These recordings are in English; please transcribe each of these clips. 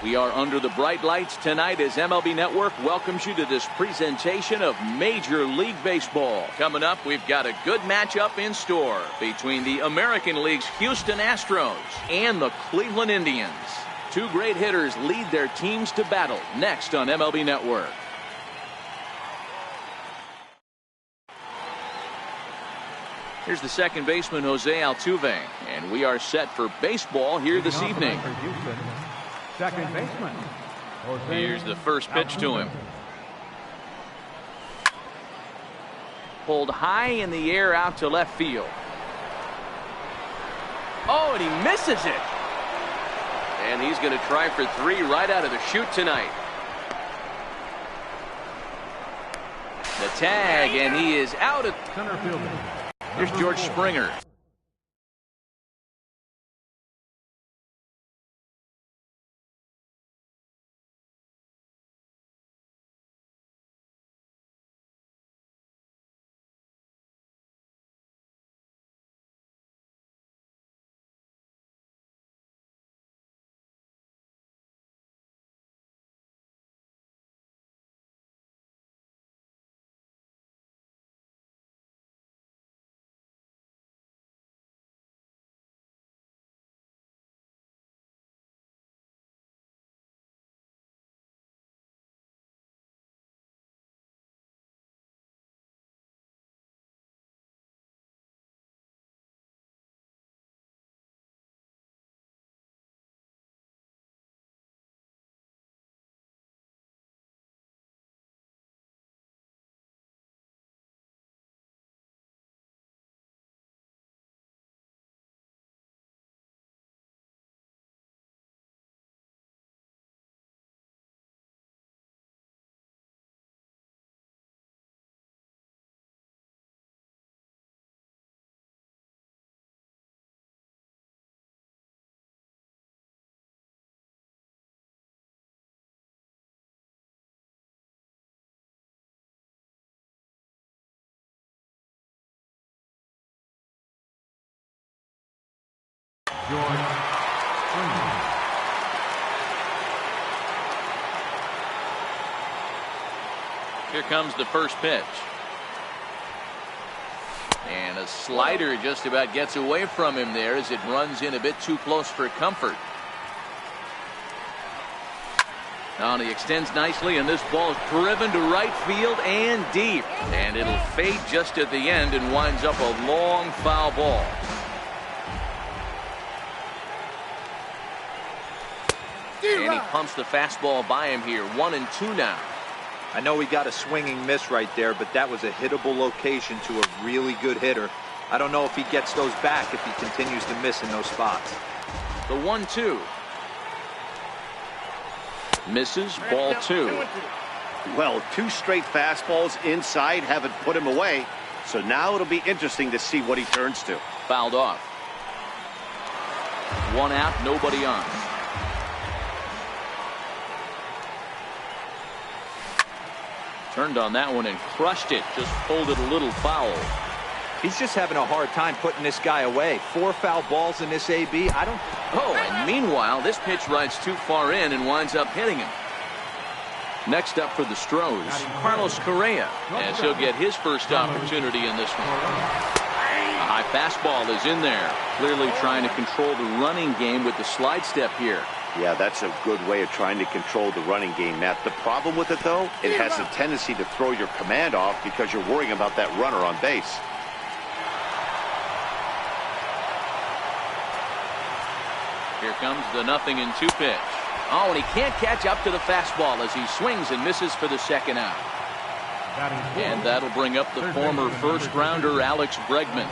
We are under the bright lights tonight as MLB Network welcomes you to this presentation of Major League Baseball. Coming up, we've got a good matchup in store between the American League's Houston Astros and the Cleveland Indians. Two great hitters lead their teams to battle next on MLB Network. Here's the second baseman, Jose Altuve, and we are set for baseball here this evening. Second baseman. Here's the first pitch to him. Pulled high in the air out to left field. Oh, and he misses it. And he's going to try for three right out of the chute tonight. The tag, and he is out at Center fielder. Here's George Springer. George Springer. Here comes the first pitch. And a slider just about gets away from him there as it runs in a bit too close for comfort. Now he extends nicely, and this ball is driven to right field and deep. And it'll fade just at the end and winds up a long foul ball. And he pumps the fastball by him here. 1-2 now. I know he got a swinging miss right there, but that was a hittable location to a really good hitter. I don't know if he gets those back if he continues to miss in those spots. The 1-2. Misses, ball 2. Well, two straight fastballs inside haven't put him away. So now it'll be interesting to see what he turns to. Fouled off. One out, nobody on. Turned on that one and crushed it. Just pulled it a little foul. He's just having a hard time putting this guy away. 4 foul balls in this AB. Oh, and meanwhile, this pitch rides too far in and winds up hitting him. Next up for the Stros, Carlos Correa, as he'll get his first opportunity in this one. A high fastball is in there. Clearly trying to control the running game with the slide step here. Yeah, that's a good way of trying to control the running game, Matt. The problem with it, though, it has a tendency to throw your command off because you're worrying about that runner on base. Here comes the 0-2 pitch. Oh, and he can't catch up to the fastball as he swings and misses for the second out. And that'll bring up the former first-rounder Alex Bregman.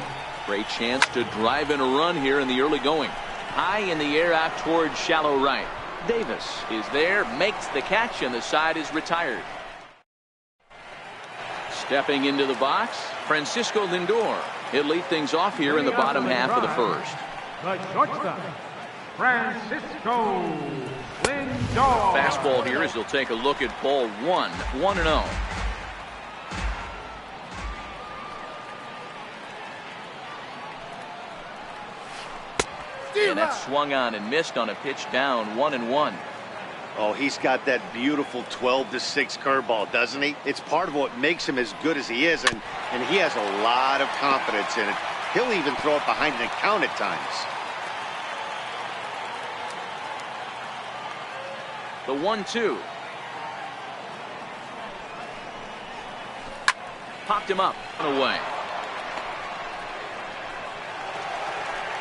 Great chance to drive in a run here in the early going. High in the air out towards shallow right. Davis is there, makes the catch, and the side is retired. Stepping into the box, Francisco Lindor. He'll lead things off here in the bottom half of the first. The shortstop, Francisco Lindor. Fastball here as he'll take a look at ball 1, 1-0. And that swung on and missed on a pitch down, 1-1. Oh, he's got that beautiful 12-6 curveball, doesn't he? It's part of what makes him as good as he is, and he has a lot of confidence in it. He'll even throw it behind an account at times. The 1-2. Popped him up and away.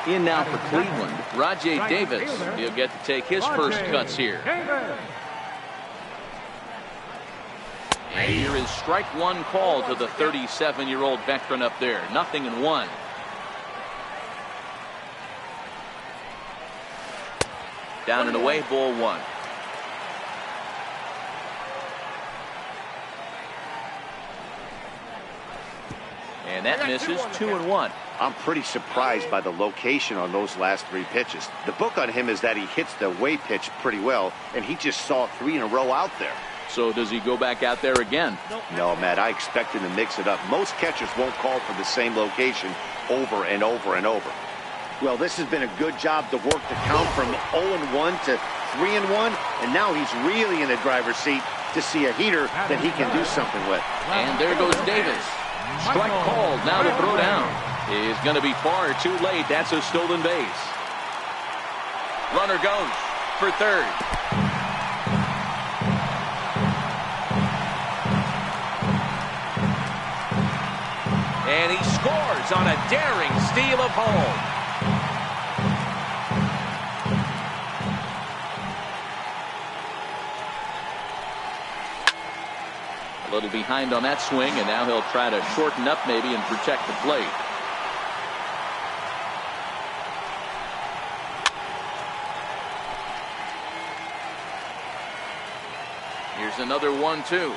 In now for Cleveland, Rajay Davis. He'll get to take his first cuts here. And here is strike one call to the 37-year-old veteran up there. 0-1. Down and away, ball one. And that misses. 2-1. I'm pretty surprised by the location on those last three pitches. The book on him is that he hits the away pitch pretty well, and he just saw 3 in a row out there. So does he go back out there again? No, Matt, I expect him to mix it up. Most catchers won't call for the same location over and over and over. Well, this has been a good job to work the count from 0-1 to 3-1, and now he's really in the driver's seat to see a heater that he can do something with. And there goes Davis. Strike called, now to throw down. He's going to be far too late. That's a stolen base. Runner goes for third. And he scores on a daring steal of home. A little behind on that swing, and now he'll try to shorten up maybe and protect the plate. Here's another 1-2.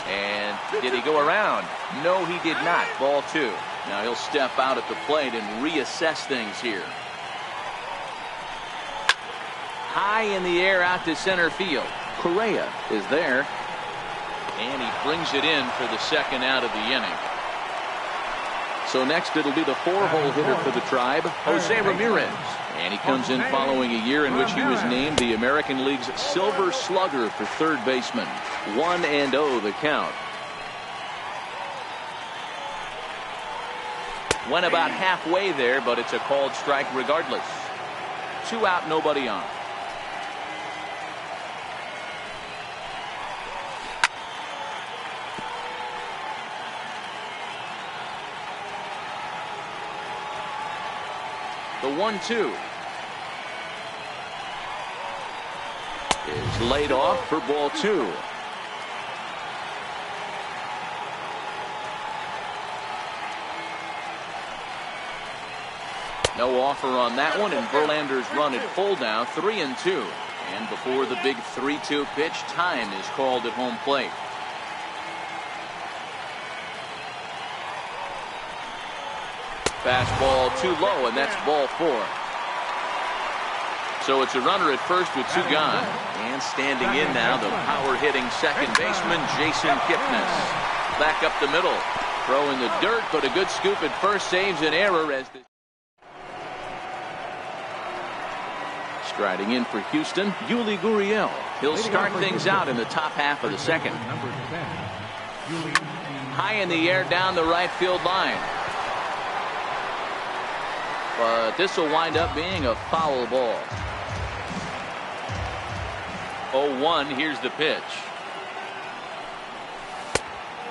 And did he go around? No, he did not. Ball two. Now he'll step out at the plate and reassess things here. High in the air out to center field. Correa is there, and he brings it in for the second out of the inning. So next it'll be the 4-hole hitter for the Tribe, Jose Ramirez. And he comes in following a year in which he was named the American League's Silver Slugger for third baseman. 1-0 the count. Went about halfway there, but it's a called strike regardless. 2 out, nobody on. The 1-2 is laid off for ball two. No offer on that one, and Verlander's run at full now, 3-2. And before the big 3-2 pitch, time is called at home plate. Fastball too low, and that's ball 4. So it's a runner at first with 2 gone. And standing in now, the power-hitting second baseman, Jason Kipnis. Back up the middle. Throw in the dirt, but a good scoop at first saves an error as the... Striding in for Houston, Yuli Gurriel. He'll start things out in the top half of the second. High in the air down the right field line. But this will wind up being a foul ball. 0-1, here's the pitch.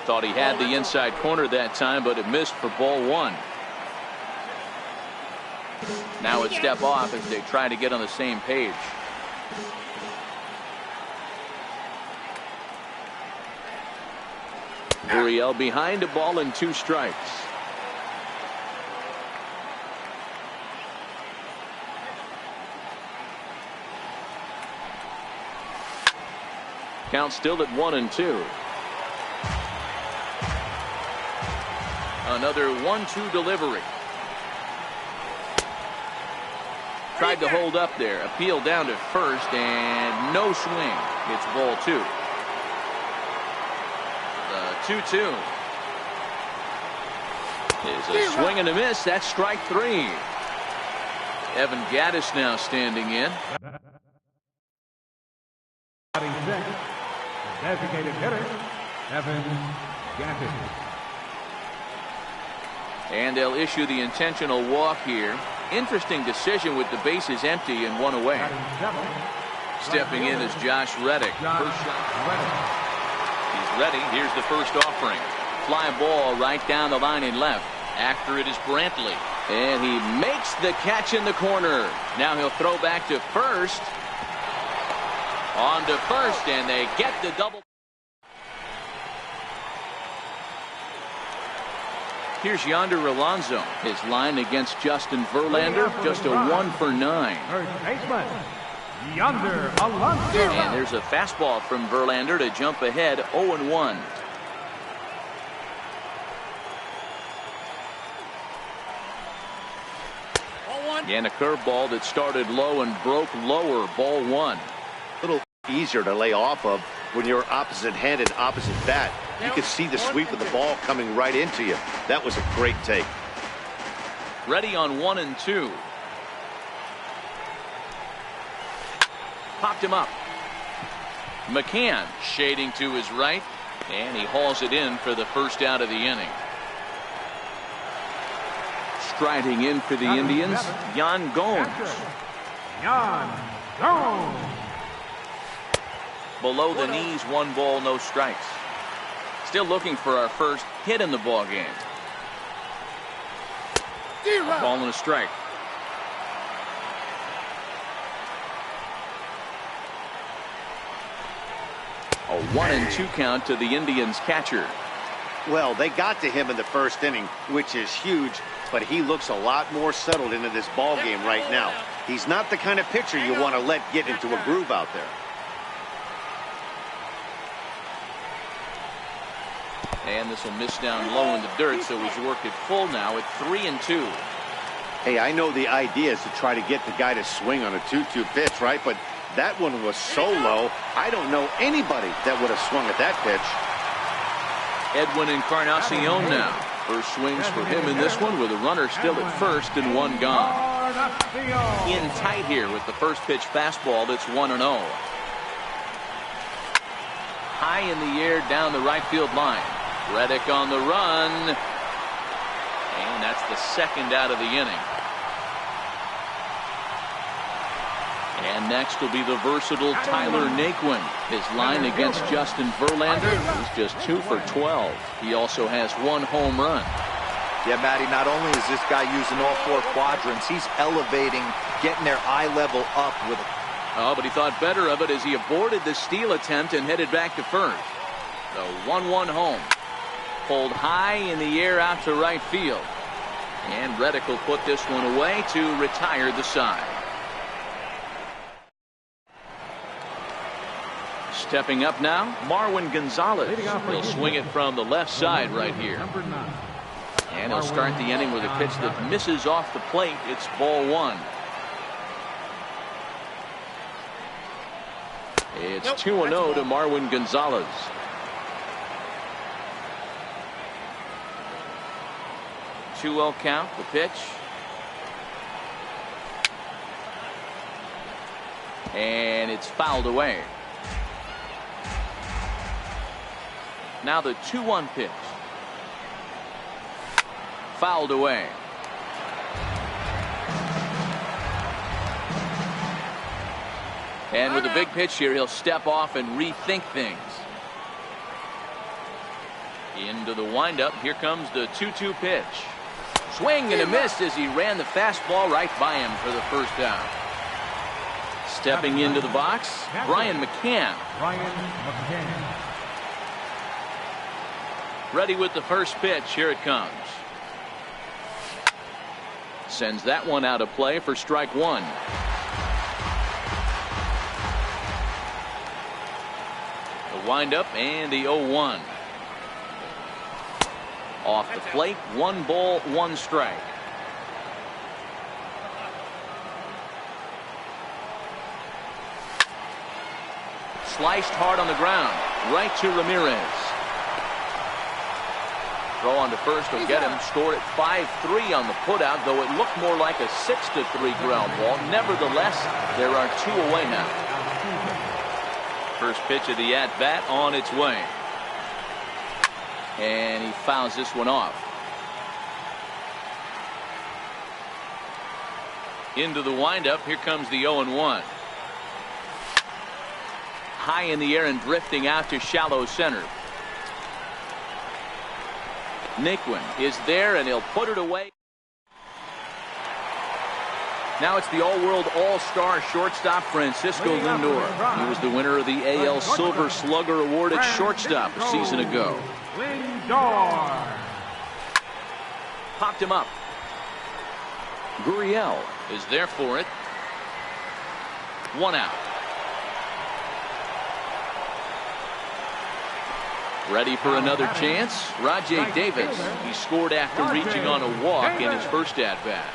Thought he had the inside corner that time, but it missed for ball 1. Now it's step off as they try to get on the same page. Gurriel behind a ball and 2 strikes. Count still at 1-2. Another 1-2 delivery. Tried to hold up there. Appeal down to first, and no swing. It's ball 2. The 2-2 is a swing and a miss. That's strike 3. Evan Gattis now standing in. designated hitter, Evan Gantis. And they'll issue the intentional walk here. Interesting decision with the bases empty and one away. Stepping in is Josh Reddick. First shot. He's ready. Here's the first offering. Fly ball right down the line in left. After it is Brantley. And he makes the catch in the corner. Now he'll throw back to first. On to first, and they get the double. Here's Yonder Alonso. His line against Justin Verlander, just a 1 for 9. First baseman, Yonder Alonso. And there's a fastball from Verlander to jump ahead 0-1. And a curveball that started low and broke lower, ball 1. A little easier to lay off of when you're opposite handed, opposite bat. You could see the sweep of the ball coming right into you. That was a great take. Ready on 1 and 2. Popped him up. McCann shading to his right, and he hauls it in for the first out of the inning. Striding in for the Indians, Yan Gomes. Yan Gomes. Below the knees, 1 ball, no strikes. Still looking for our first hit in the ball game. Ball and a strike. A 1 and 2 count to the Indians catcher. Well, they got to him in the first inning, which is huge, but he looks a lot more settled into this ball game right now. He's not the kind of pitcher you want to let get into a groove out there. And this will miss down low in the dirt, so he's worked it full now at 3 and 2. Hey, I know the idea is to try to get the guy to swing on a 2-2 pitch, right? But that one was so low, I don't know anybody that would have swung at that pitch. Edwin Encarnacion now. First swings for him in this one with a runner still at first and 1 gone. In tight here with the first pitch fastball that's 1-0. High in the air down the right field line. Reddick on the run. And that's the second out of the inning. And next will be the versatile Tyler Naquin. His line against Justin Verlander is just 2 for 12. He also has 1 home run. Yeah, Matty, not only is this guy using all 4 quadrants, he's elevating, getting their eye level up with it. Oh, but he thought better of it as he aborted the steal attempt and headed back to first. The 1-1 home. Pulled high in the air out to right field. And Reddick will put this one away to retire the side. Stepping up now, Marwin Gonzalez. He'll swing it from the left side right here. And he'll start the inning with a pitch that misses off the plate. It's ball 1. It's 2-0 to Marwin Gonzalez. Two-0 count, the pitch. And it's fouled away. Now the 2-1 pitch. Fouled away. And with a big pitch here, he'll step off and rethink things. Into the windup. Here comes the 2-2 pitch. Swing and a miss as he ran the fastball right by him for the first out. Stepping into the box, Brian McCann. Ready with the first pitch. Here it comes. Sends that one out of play for strike 1. The windup and the 0-1. Off the plate, 1 ball, 1 strike. Sliced hard on the ground, right to Ramirez. Throw on to first will get him. Scored at 5-3 on the putout, though it looked more like a 6-3 ground ball. Nevertheless, there are 2 away now. first pitch of the at-bat on its way. And he fouls this one off. Into the windup. Here comes the 0-1. High in the air and drifting out to shallow center. Niquin is there, and he'll put it away. Now it's the all-world all-star shortstop Francisco Lindor. He was the winner of the AL Silver Slugger Award at shortstop a season ago. Lindor. Popped him up. Gurriel is there for it. 1 out. Ready for another chance. Rajay Davis. He scored after reaching on a walk in his first at-bat.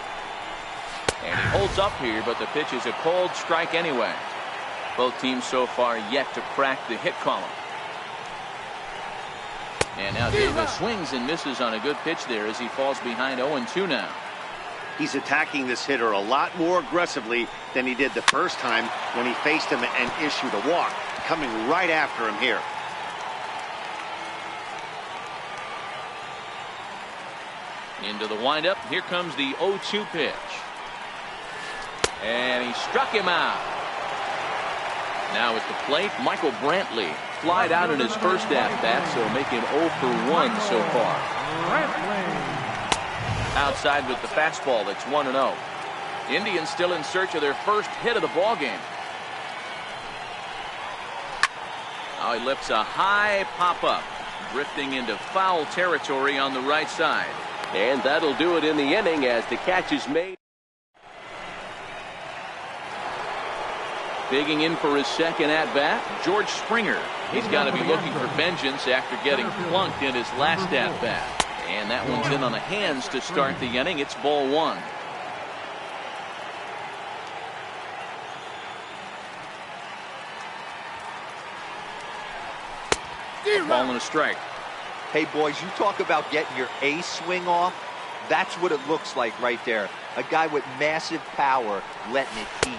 And he holds up here, but the pitch is a called strike anyway. Both teams so far yet to crack the hit column. And now Davis swings and misses on a good pitch there as he falls behind 0-2 now. He's attacking this hitter a lot more aggressively than he did the first time when he faced him and issued a walk. Coming right after him here. Into the windup. Here comes the 0-2 pitch. And he struck him out. Now at the plate, Michael Brantley flied out in his first at-bat, so making 0 for 1 so far. Outside with the fastball, that's 1-0. Indians still in search of their first hit of the ballgame. Now he lifts a high pop-up, drifting into foul territory on the right side. And that'll do it in the inning as the catch is made. Digging in for his second at-bat, George Springer. He's got to be looking for vengeance after getting plunked in his last at-bat. And that one's in on the hands to start the inning. It's ball 1. Ball and a strike. Hey, boys, you talk about getting your A swing off. That's what it looks like right there. A guy with massive power letting it heat.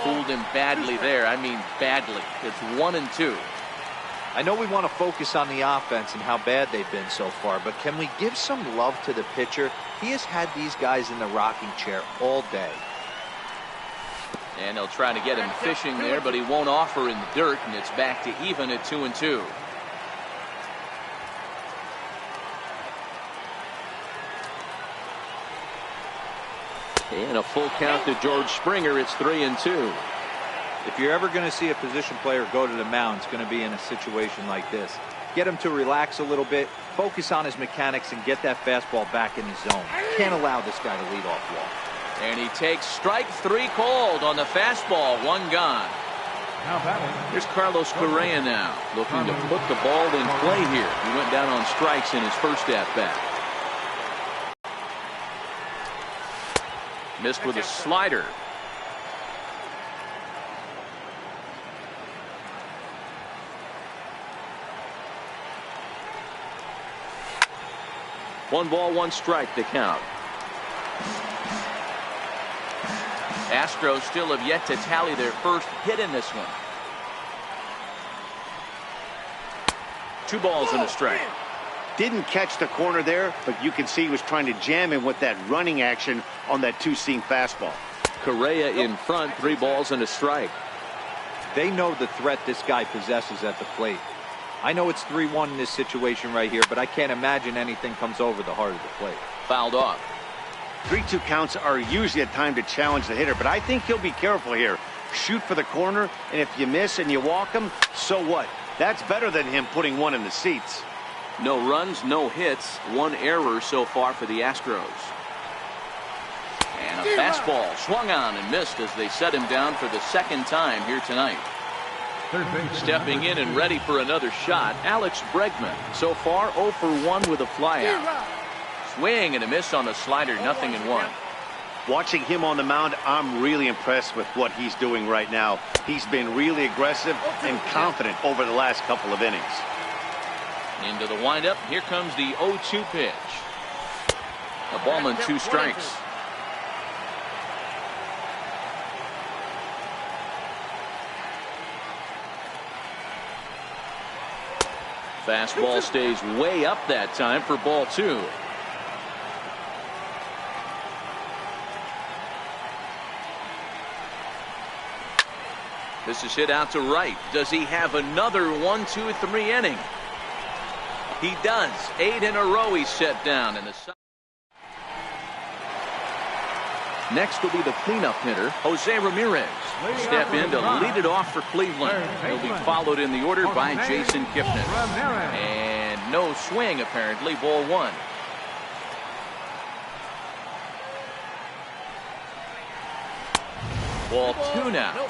Fooled him badly there. I mean badly. It's 1-2. I know we want to focus on the offense and how bad they've been so far, but can we give some love to the pitcher? He has had these guys in the rocking chair all day. And they'll try to get him fishing there, but he won't offer in the dirt, and it's back to even at 2-2. And a full count to George Springer. It's 3-2. If you're ever going to see a position player go to the mound, it's going to be in a situation like this. Get him to relax a little bit, focus on his mechanics, and get that fastball back in his zone. Can't allow this guy to lead off walk. And he takes strike 3 called on the fastball. 1 gone. Here's Carlos Correa now, looking to put the ball in play here. He went down on strikes in his first at-bat. Missed with a slider. One ball, 1 strike to count. Astros still have yet to tally their first hit in this one. 2 balls and a strike. Didn't catch the corner there, but you can see he was trying to jam him with that running action on that 2-seam fastball. Correa in front, 3 balls and a strike. They know the threat this guy possesses at the plate. I know it's 3-1 in this situation right here, but I can't imagine anything comes over the heart of the plate. Fouled off. 3-2 counts are usually a time to challenge the hitter, but I think he'll be careful here. Shoot for the corner, and if you miss and you walk him, so what? That's better than him putting one in the seats. No runs, no hits, 1 error so far for the Astros. And a fastball swung on and missed as they set him down for the 2nd time here tonight. Stepping in and ready for another shot, Alex Bregman. So far 0 for 1 with a flyout. Swing and a miss on the slider, 0-1. Watching him on the mound, I'm really impressed with what he's doing right now. He's been really aggressive and confident over the last couple of innings. Into the windup. Here comes the 0-2 pitch. A ball and 2 strikes. Fastball stays way up that time for ball 2. This is hit out to right. Does he have another 1-2-3 inning? He does. 8 in a row he's set down in the. Next will be the cleanup hitter, Jose Ramirez. Step in to lead it off for Cleveland. He'll be followed in the order by Jason Kipnis. And no swing, apparently. Ball 1. Ball 2 now.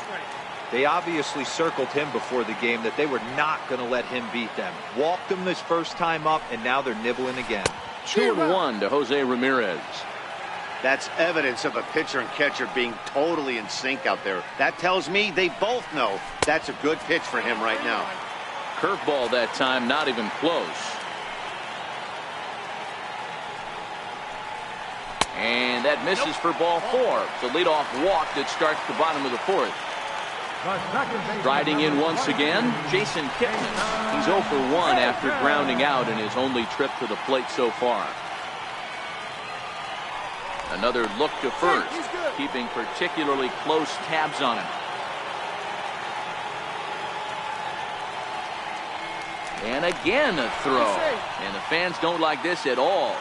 They obviously circled him before the game that they were not going to let him beat them. Walked him this first time up, and now they're nibbling again. 2-1 to Jose Ramirez. That's evidence of a pitcher and catcher being totally in sync out there. That tells me they both know that's a good pitch for him right now. Curveball that time, not even close. And that misses for ball 4. The leadoff walk that starts the bottom of the 4th. Riding in once again, Jason Kipnis. He's 0 for 1 after grounding out in his only trip to the plate so far. Another look to first, keeping particularly close tabs on him. And again a throw. And the fans don't like this at all.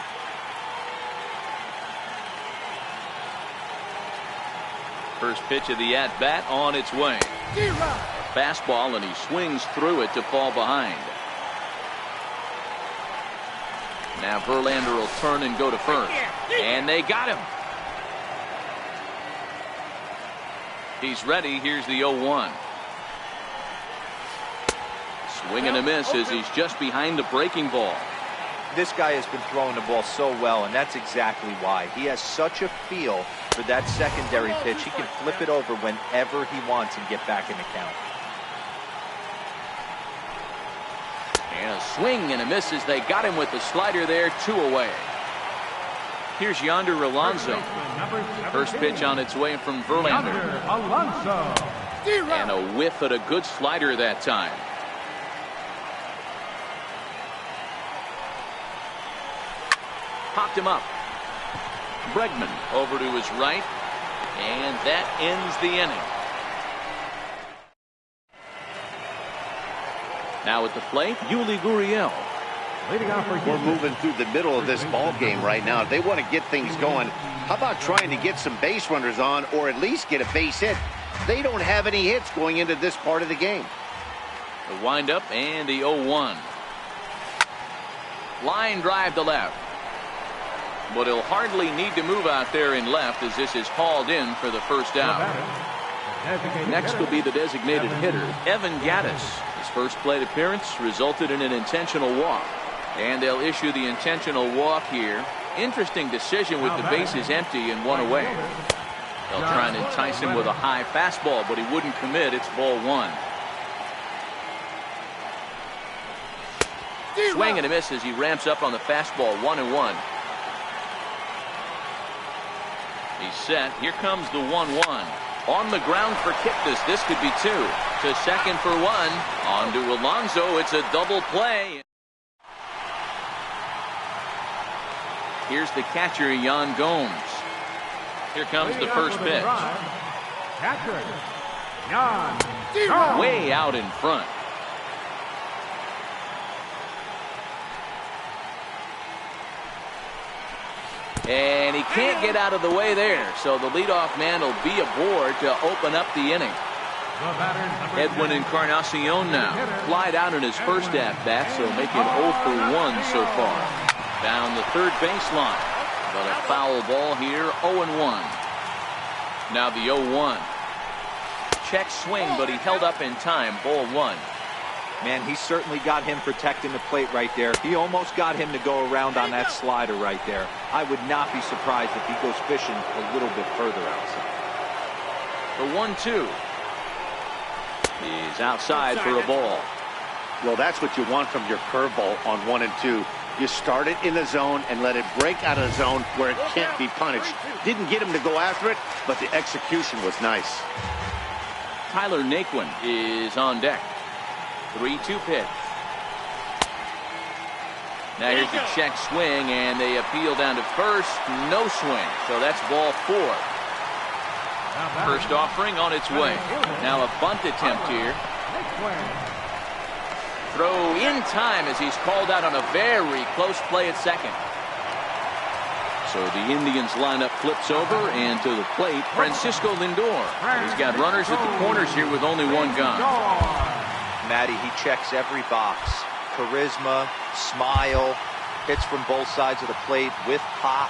First pitch of the at-bat on its way. Fastball, and he swings through it to fall behind. Now Verlander will turn and go to first. And they got him. He's ready. Here's the 0-1. Swing and a miss as he's just behind the breaking ball. This guy has been throwing the ball so well, and that's exactly why. He has such a feel for that secondary pitch. He can flip it over whenever he wants and get back in the count. And a swing and a miss as they got him with the slider there. 2 away. Here's Yonder Alonso. First pitch on its way from Verlander. And a whiff at a good slider that time. Popped him up. Bregman over to his right. And that ends the inning. Now at the plate, Yuli Gurriel. We're moving through the middle of this ball game right now. If they want to get things going, how about trying to get some base runners on or at least get a base hit? They don't have any hits going into this part of the game. The windup and the 0-1. Line drive to left. But he'll hardly need to move out there in left as this is hauled in for the first out. Next will be the designated hitter, Evan Gattis. His first plate appearance resulted in an intentional walk. And they'll issue the intentional walk here. Interesting decision with the bases empty and 1 away. They'll try and entice him with a high fastball, but he wouldn't commit. It's ball 1. Swing and a miss as he ramps up on the fastball. 1-1. He's set. Here comes the 1-1. On the ground for Kipnis. This could be 2. To second for 1. On to Alonso. It's a double play. Here's the catcher, Yan Gomes. Here comes the first pitch. Way out in front. And he can't get out of the way there. So the leadoff man will be aboard to open up the inning. Edwin Encarnacion now. Flied out in his first at-bat, so making 0 for 1 so far. Down the third baseline. But a foul ball here, 0-1. Now the 0-1. Check swing, but he held up in time. Ball 1. Man, he certainly got him protecting the plate right there. He almost got him to go around on that slider right there. I would not be surprised if he goes fishing a little bit further outside. The 1-2. He's outside for a ball. Well, that's what you want from your curveball on 1 and 2. You start it in the zone and let it break out of the zone where it can't be punished. Didn't get him to go after it, but the execution was nice. Tyler Naquin is on deck. 3-2 pitch. Now here's a check swing, and they appeal down to first. No swing, so that's ball 4. First offering on its way. Now a bunt attempt here. Throw in time as he's called out on a very close play at second. So the Indians lineup flips over, and to the plate, Francisco Lindor. He's got runners at the corners here with only one gun. Matty, he checks every box. Charisma, smile, hits from both sides of the plate with pop,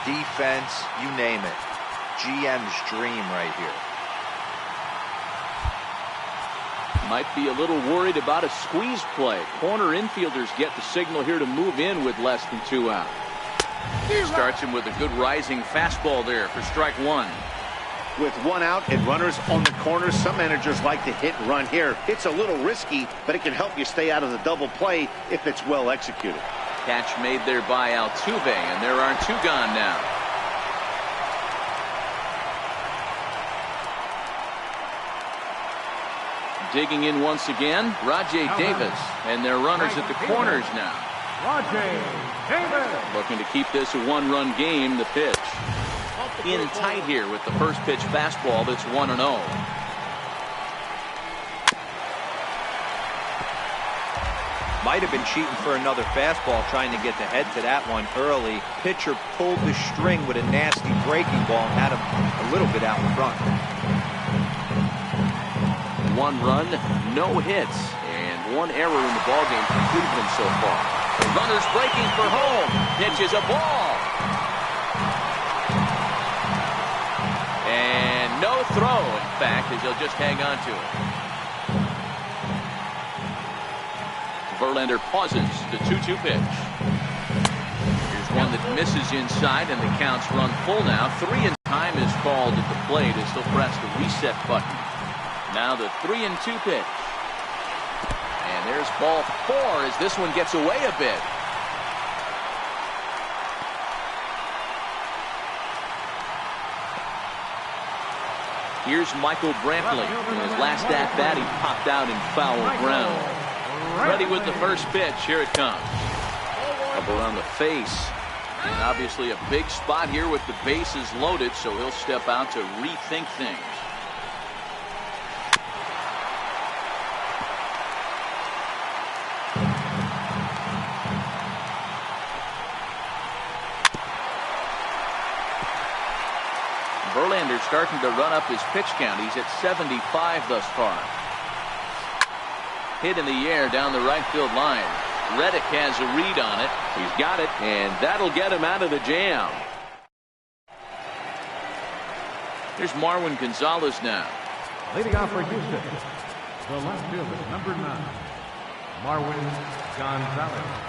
defense, you name it. GM's dream right here. Might be a little worried about a squeeze play. Corner infielders get the signal here to move in with less than 2 out. Starts him with a good rising fastball there for strike 1. With 1 out and runners on the corners, some managers like to hit and run here. It's a little risky, but it can help you stay out of the double play if it's well executed. Catch made there by Altuve, and there are 2 gone now. Digging in once again, Rajay Davis, and their runners at the corners now. Rajay Davis. Looking to keep this a 1-run game. The pitch in tight here with the first pitch fastball that's 1-0. Might have been cheating for another fastball, trying to get the head to that one early. Pitcher pulled the string with a nasty breaking ball and had him a little bit out in front. 1 run, no hits, and 1 error in the ballgame for Cleveland so far. The runner's breaking for home. Pitches a ball. And no throw, in fact, as he'll just hang on to it. Verlander pauses the 2-2 pitch. Here's one that misses inside, and the count's run full now. 3 and time is called at the plate as they'll press the reset button. Now the 3-2 pitch. And there's ball 4 as this one gets away a bit. Here's Michael Brantley. In his last at-bat, he popped out in foul ground. Ready with the first pitch. Here it comes. Up around the face. And obviously a big spot here with the bases loaded, so he'll step out to rethink things. Verlander starting to run up his pitch count. He's at 75 thus far. Hit in the air down the right field line. Reddick has a read on it. He's got it, and that'll get him out of the jam. Here's Marwin Gonzalez now. Leading off for Houston, the left fielder, number 9, Marwin Gonzalez.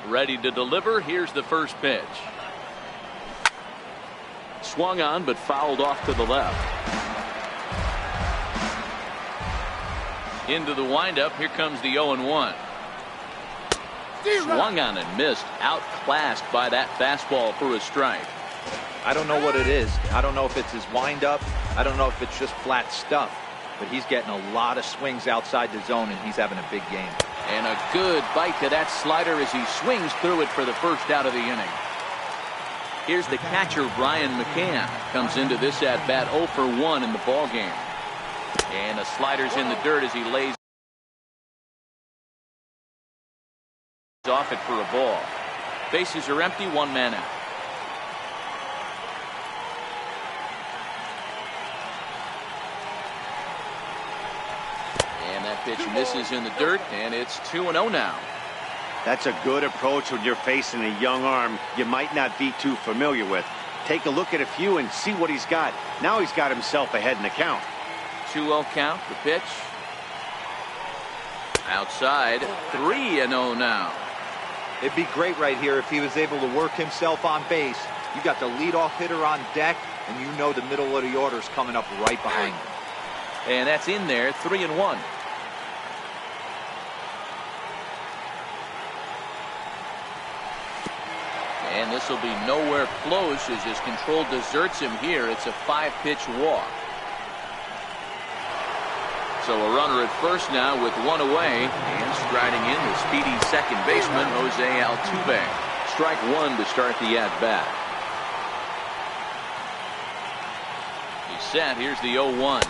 Ready to deliver. Here's the first pitch. Swung on, but fouled off to the left. Into the windup. Here comes the 0-1. Swung on and missed. Outclassed by that fastball for a strike. I don't know what it is. I don't know if it's his windup. I don't know if it's just flat stuff. But he's getting a lot of swings outside the zone, and he's having a big game. And a good bite to that slider as he swings through it for the first out of the inning. Here's the catcher, Brian McCann. Comes into this at-bat 0 for 1 in the ballgame. And the slider's in the dirt as he lays off it for a ball. Bases are empty, 1 man out. Pitch misses in the dirt, and it's 2-0 now. That's a good approach when you're facing a young arm you might not be too familiar with. Take a look at a few and see what he's got. Now he's got himself ahead in the count. 2-0 count, the pitch. Outside, 3-0 now. It'd be great right here if he was able to work himself on base. You got the leadoff hitter on deck, and you know the middle of the order is coming up right behind him. And that's in there, 3-1. And this will be nowhere close as his control deserts him here. It's a 5-pitch walk. So a runner at first now with 1 away, and striding in the speedy second baseman, Jose Altuve. Strike 1 to start the at-bat. He's set. Here's the 0-1.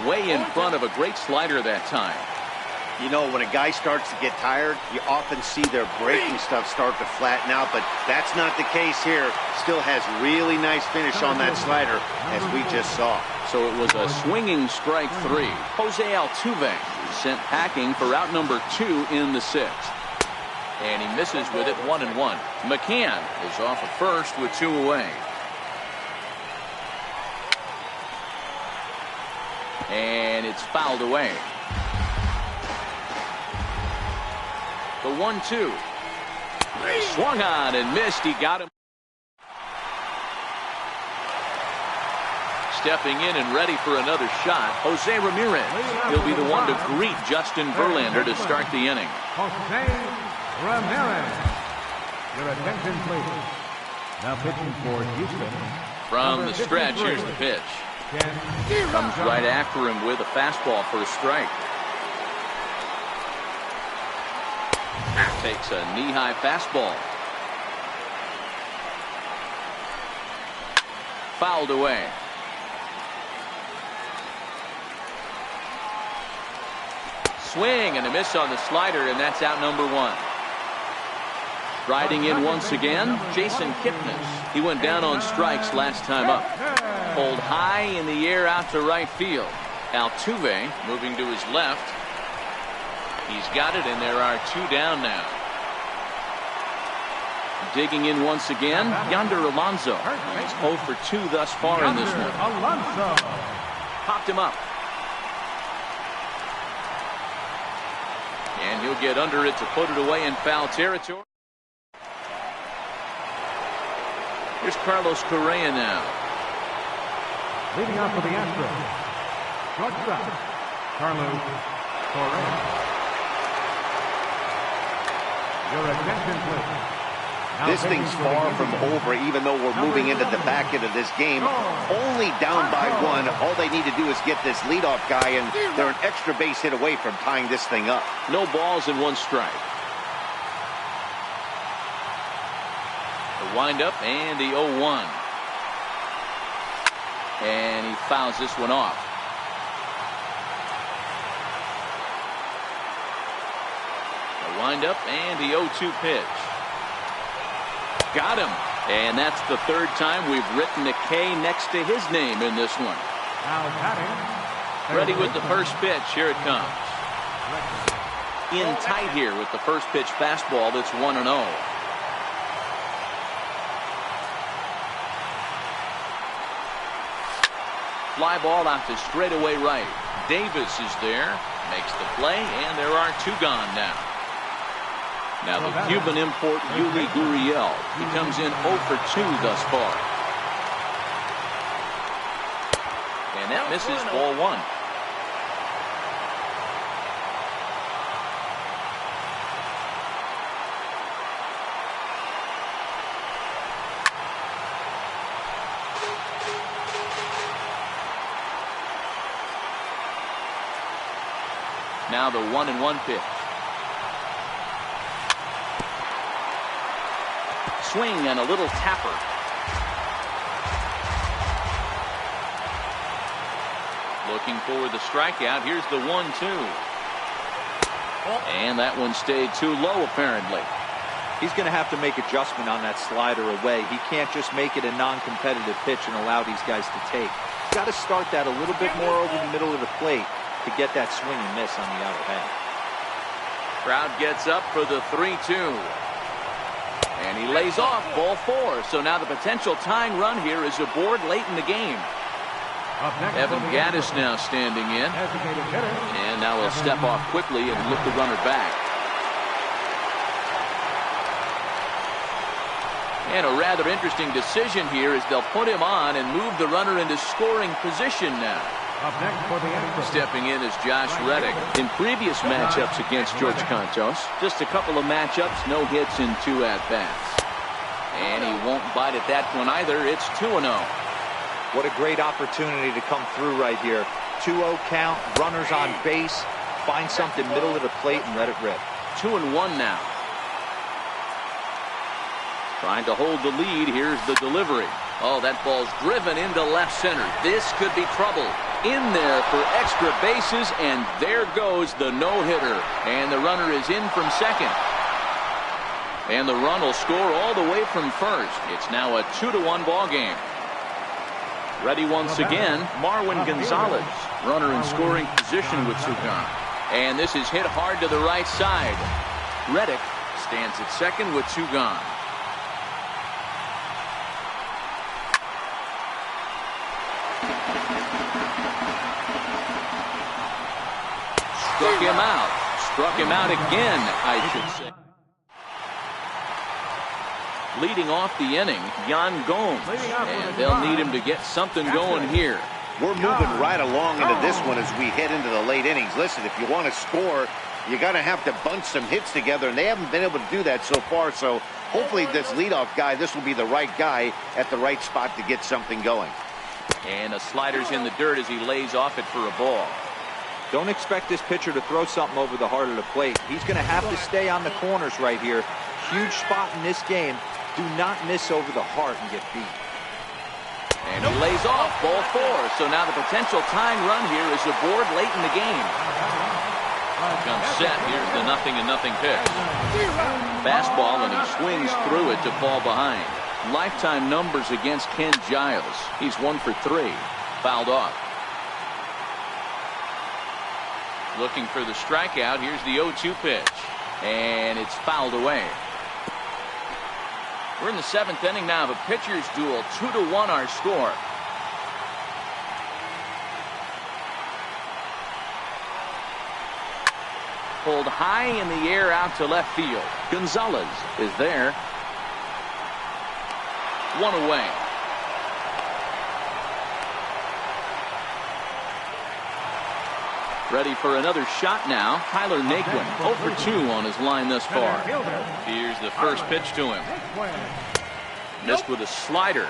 Way in front of a great slider that time. You know, when a guy starts to get tired, you often see their breaking stuff start to flatten out, but that's not the case here. Still has really nice finish on that slider, as we just saw. So it was a swinging strike 3. Jose Altuve sent packing for out number 2 in the 6th. And he misses with it, 1-1. McCann is off at first with 2 away. And it's fouled away. The 1-2. Swung on and missed. He got him. Stepping in and ready for another shot, Jose Ramirez. He'll be the one to greet Justin Verlander to start the inning. Jose Ramirez. Your attention, please. Now pitching for Houston. From the stretch, here's the pitch. Comes right after him with a fastball for a strike. Takes a knee-high fastball. Fouled away. Swing and a miss on the slider, and that's out number 1. Riding in once again, Jason Kipnis. He went down on strikes last time up. Pulled high in the air out to right field. Altuve moving to his left. He's got it, and there are 2 down now. Digging in once again, Yonder Alonso. He's 0 for 2 thus far in this one. Alonso. Popped him up. And he'll get under it to put it away in foul territory. Here's Carlos Correa now. Leading off for the Astros. Shortstop, Carlos Correa. Your attention, please. This thing's far from over, even though we're moving into the back end of this game. Only down by 1. All they need to do is get this leadoff guy, and they're an extra base hit away from tying this thing up. No balls and 1 strike. The windup and the 0-1. And he fouls this one off. The windup and the 0-2 pitch. Got him. And that's the 3rd time we've written a K next to his name in this one. Now batting. Ready with the first pitch. Here it comes. In tight here with the first pitch fastball. That's 1-0. Fly ball out to straightaway right. Davis is there. Makes the play. And there are 2 gone now. Now the Cuban import Yuli Gurriel. He comes in 0 for 2 thus far. And that misses, ball 1. Now the 1-1 pitch. Swing and a little tapper. Looking for the strikeout. Here's the 1-2. And that one stayed too low, apparently. He's going to have to make adjustment on that slider away. He can't just make it a non-competitive pitch and allow these guys to take. He's got to start that a little bit more over the middle of the plate to get that swing and miss on the outer half. Crowd gets up for the 3-2. And he lays off ball 4. So now the potential tying run here is aboard late in the game. Evan Gaddis now standing in. And now he'll step off quickly and look the runner back. And a rather interesting decision here is they'll put him on and move the runner into scoring position now. Stepping in is Josh Reddick. In previous matchups against George Contos, just a couple of matchups, no hits and 2 at-bats. And he won't bite at that one either. It's 2-0. What a great opportunity to come through right here. 2-0 count, runners on base. Find something middle of the plate and let it rip. 2-1 now. Trying to hold the lead. Here's the delivery. Oh, that ball's driven into left center. This could be trouble. In there for extra bases, and there goes the no-hitter. And the runner is in from second. And the run will score all the way from first. It's now a 2-1 ball game. Ready once again, Marwin Gonzalez. Runner in scoring position with Sugan. And this is hit hard to the right side. Reddick stands at second with 2 gone. Struck him out again, I should say. Leading off the inning, Yan Gomes, and they'll need him to get something going here. We're moving right along into this one as we head into the late innings. Listen, if you want to score, you got to have to bunch some hits together, and they haven't been able to do that so far. So hopefully this leadoff guy, this will be the right guy at the right spot to get something going. And a slider's in the dirt as he lays off it for a ball. Don't expect this pitcher to throw something over the heart of the plate. He's going to have to stay on the corners right here. Huge spot in this game. Do not miss over the heart and get beat. And he lays off ball 4. So now the potential tying run here is aboard late in the game. Comes set. Here's the 0-0 pitch. Fastball, and he swings through it to fall behind. Lifetime numbers against Ken Giles. He's 1 for 3. Fouled off. Looking for the strikeout. Here's the 0-2 pitch. And it's fouled away. We're in the 7th inning now of a pitcher's duel. 2-1 our score. Pulled high in the air out to left field. Gonzalez is there. 1 away. Ready for another shot now. Tyler Naquin, 0 for 2 on his line thus far. Here's the first pitch to him. Missed with a slider.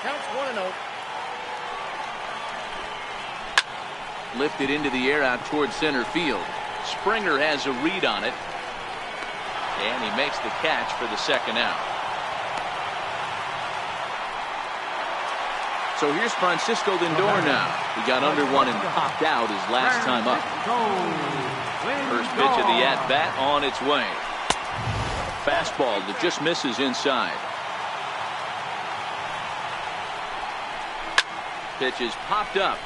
Counts 1-0. Lifted into the air out towards center field. Springer has a read on it. And he makes the catch for the second out. So here's Francisco Lindor now. He got under one and popped out his last time up. First pitch of the at-bat on its way. Fastball that just misses inside. Pitch is popped up.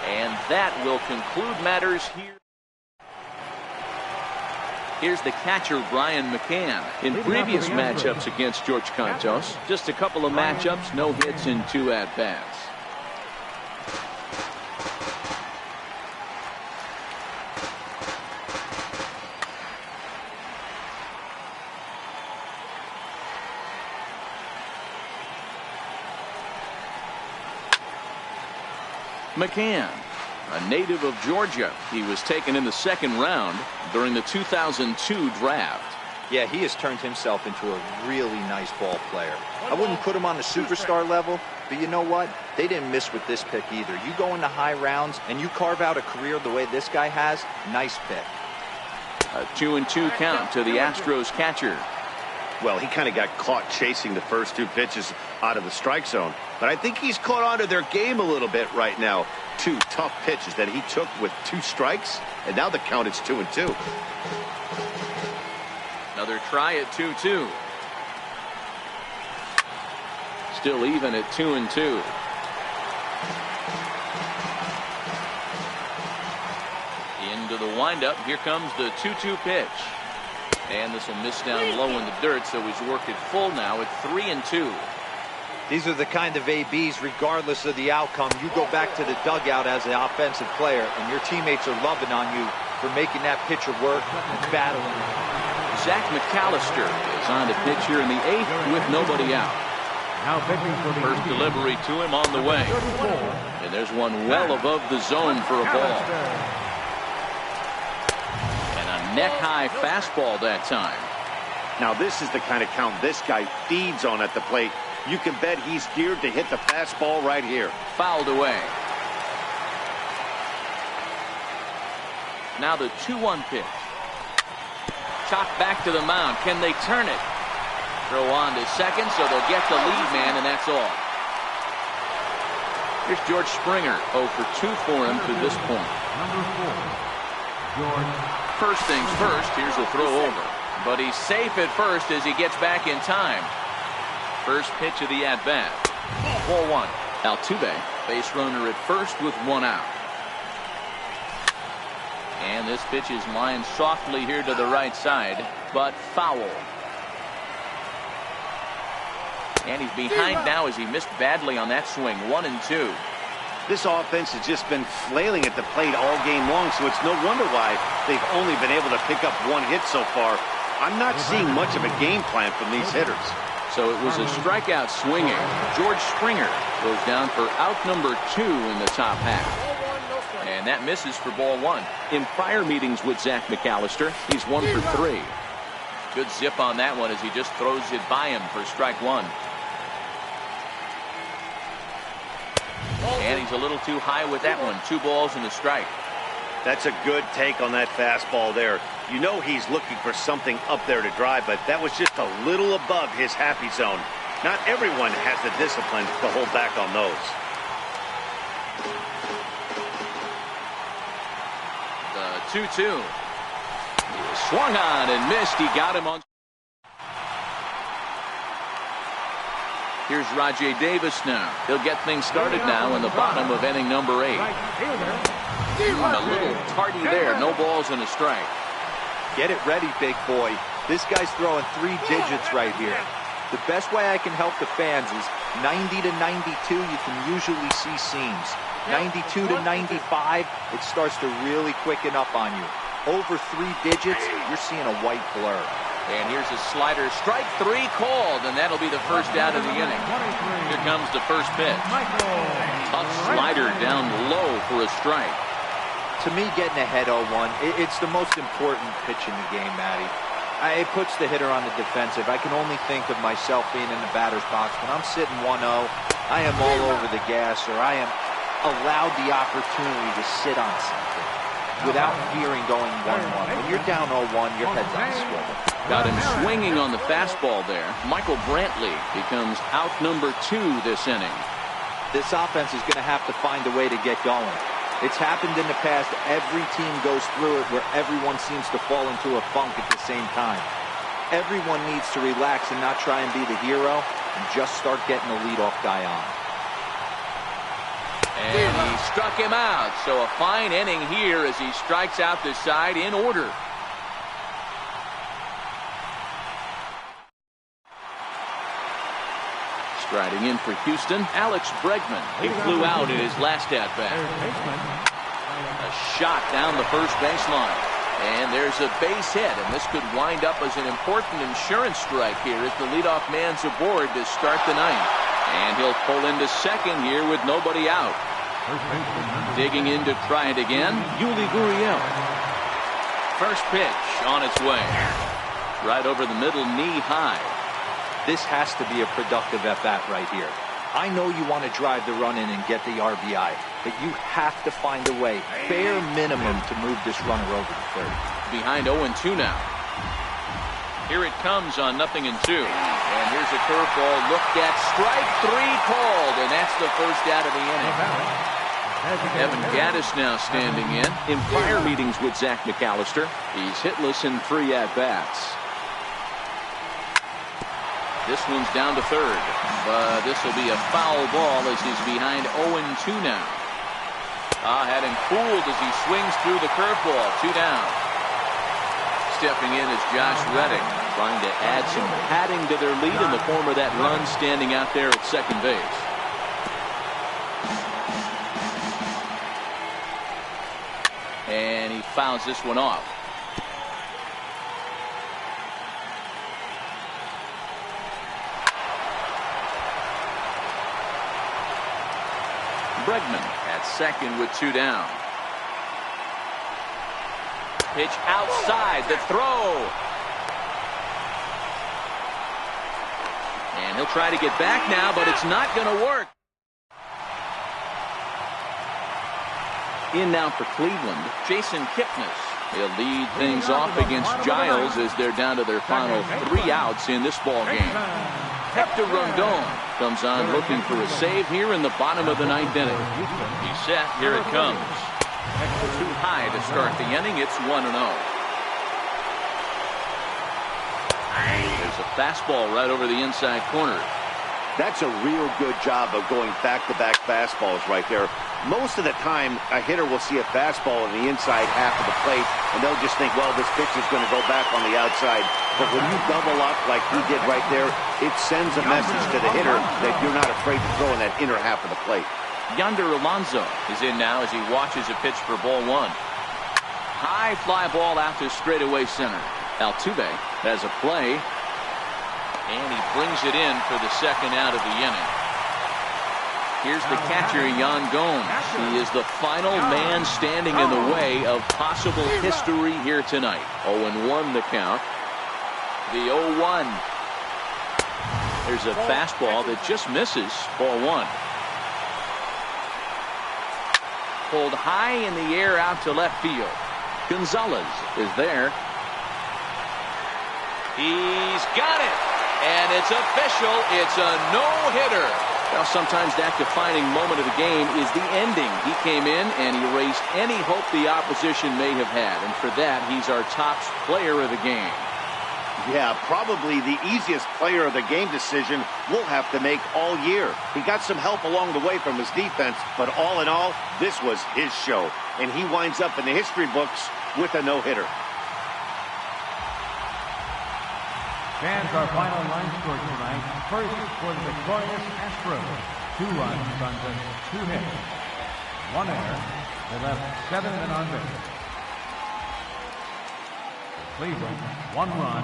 And that will conclude matters here. Here's the catcher, Brian McCann. In previous matchups against George Contos, just a couple of matchups, no hits and 2 at-bats. McCann, a native of Georgia. He was taken in the 2nd round during the 2002 draft. Yeah, he has turned himself into a really nice ball player. I wouldn't put him on the superstar level, but you know what? They didn't miss with this pick either. You go into high rounds and you carve out a career the way this guy has, nice pick. A 2-2 count to the Astros catcher. Well, he kind of got caught chasing the first 2 pitches out of the strike zone. But I think he's caught on to their game a little bit right now. 2 tough pitches that he took with 2 strikes. And now the count is 2-2. Another try at 2-2. Still even at 2-2. to the windup. Here comes the 2-2 pitch. And this will miss down low in the dirt, so he's worked it full now at 3-2. These are the kind of ABs, regardless of the outcome, you go back to the dugout as an offensive player, and your teammates are loving on you for making that pitcher work and battling. Zach McAllister is on to pitch here in the 8th with nobody out. Now pitching for the First delivery to him on the way. And there's one well above the zone for a ball. And a neck-high fastball that time. Now this is the kind of count this guy feeds on at the plate. You can bet he's geared to hit the fastball right here. Fouled away. Now the 2-1 pitch. Chopped back to the mound. Can they turn it? Throw on to second, so they'll get the lead man, and that's all. Here's George Springer. 0 for 2 for him to this point. number 4, George. First things first, here's a throw over. But he's safe at first as he gets back in time. First pitch of the at-bat. Ball 1. Altuve, base runner at first with 1 out. And this pitch is lined softly here to the right side, but foul. And he's behind now as he missed badly on that swing. 1-2. This offense has just been flailing at the plate all game long, so it's no wonder why they've only been able to pick up 1 hit so far. I'm not seeing much of a game plan from these hitters. So it was a strikeout swinging. George Springer goes down for out number 2 in the top half. And that misses for ball 1. In prior meetings with Zach McAllister, he's 1 for 3. Good zip on that one as he just throws it by him for strike 1. And he's a little too high with that one. 2 balls and a strike. That's a good take on that fastball there. You know he's looking for something up there to drive, but that was just a little above his happy zone. Not everyone has the discipline to hold back on those. The 2-2. He swung on and missed. He got him on. Here's Rajay Davis now. He'll get things started now in the bottom of inning number 8. A little tardy there. No balls and a strike. Get it ready, big boy. This guy's throwing 3 digits right here. The best way I can help the fans is 90 to 92, you can usually see seams. 92 to 95, it starts to really quicken up on you. Over 3 digits, you're seeing a white blur. And here's a slider. Strike 3 called, and that'll be the first out of the inning. Here comes the first pitch. Tough slider down low for a strike. To me, getting ahead 0-1, it's the most important pitch in the game, Matty. It puts the hitter on the defensive. I can only think of myself being in the batter's box. When I'm sitting 1-0, I am all over the gas, or I am allowed the opportunity to sit on something without fearing going 1-1. When you're down 0-1, your head's on the swivel. Got him swinging on the fastball there. Michael Brantley becomes out number 2 this inning. This offense is going to have to find a way to get going. It's happened in the past. Every team goes through it where everyone seems to fall into a funk at the same time. Everyone needs to relax and not try and be the hero and just start getting the leadoff guy on. And he struck him out. So a fine inning here as he strikes out the side in order. Striding in for Houston, Alex Bregman. He flew out in his last at-bat. A shot down the first baseline. And there's a base hit, and this could wind up as an important insurance strike here as the leadoff man's aboard to start the 9th. And he'll pull into second here with nobody out. Digging in to try it again, Yuli Gurriel. First pitch on its way. Right over the middle, knee high. This has to be a productive at-bat right here. I know you want to drive the run in and get the RBI, but you have to find a way, bare minimum, to move this runner over to third. Behind 0-2 now. Here it comes on 0-2. And here's a curveball looked at. Strike 3 called, and that's the first out of the inning. Evan Gattis now standing in. In prior meetings with Zach McAllister, he's hitless in 3 at-bats. This one's down to third, but this will be a foul ball as he's behind 0-2 now. Had him fooled as he swings through the curveball. 2 down. Stepping in is Josh Reddick, trying to add some padding to their lead in the form of that run standing out there at second base. And he fouls this one off. Bregman at second with 2 down. Pitch outside, the throw. And he'll try to get back now, but it's not going to work. In now for Cleveland, Jason Kipnis. He'll lead things off against Giles as they're down to their final 3 outs in this ball game. Hector Rondon comes on looking for a save here in the bottom of the 9th inning. He's set. Here it comes. Too high to start the inning. It's 1-0. There's a fastball right over the inside corner. That's a real good job of going back-to-back fastballs right there. Most of the time, a hitter will see a fastball in the inside half of the plate, and they'll just think, well, this pitch is going to go back on the outside. But when you double up like he did right there, it sends a message to the hitter that you're not afraid to throw in that inner half of the plate. Yonder Alonso is in now as he watches a pitch for ball 1. High fly ball out to straightaway center. Altuve has a play, and he brings it in for the second out of the inning. Here's the catcher, Yan Gomes. He is the final man standing in the way of possible history here tonight. 0-1 the count. The 0-1. There's a fastball that just misses. Ball 1. Pulled high in the air out to left field. Gonzalez is there. He's got it. And it's official. It's a no-hitter. Well, sometimes that defining moment of the game is the ending. He came in and he erased any hope the opposition may have had. And for that, he's our top player of the game. Yeah, probably the easiest player of the game decision we'll have to make all year. He got some help along the way from his defense, but all in all, this was his show. And he winds up in the history books with a no-hitter. Fans, our final line score tonight. First for the victorious Astros. 2 runs on just 2 hits. 1 error. They left 7 men on base. Cleveland, 1 run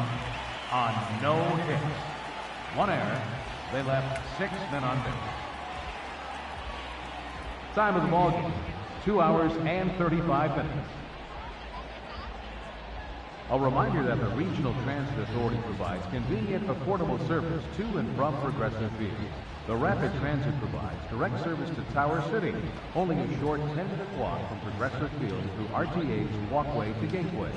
on no hits. 1 error. They left 6 men on base. Time of the ball game, 2 hours and 35 minutes. A reminder that the Regional Transit Authority provides convenient, affordable service to and from Progressive Field. The Rapid Transit provides direct service to Tower City, only a short 10-minute walk from Progressive Field through RTA's walkway to Gateway.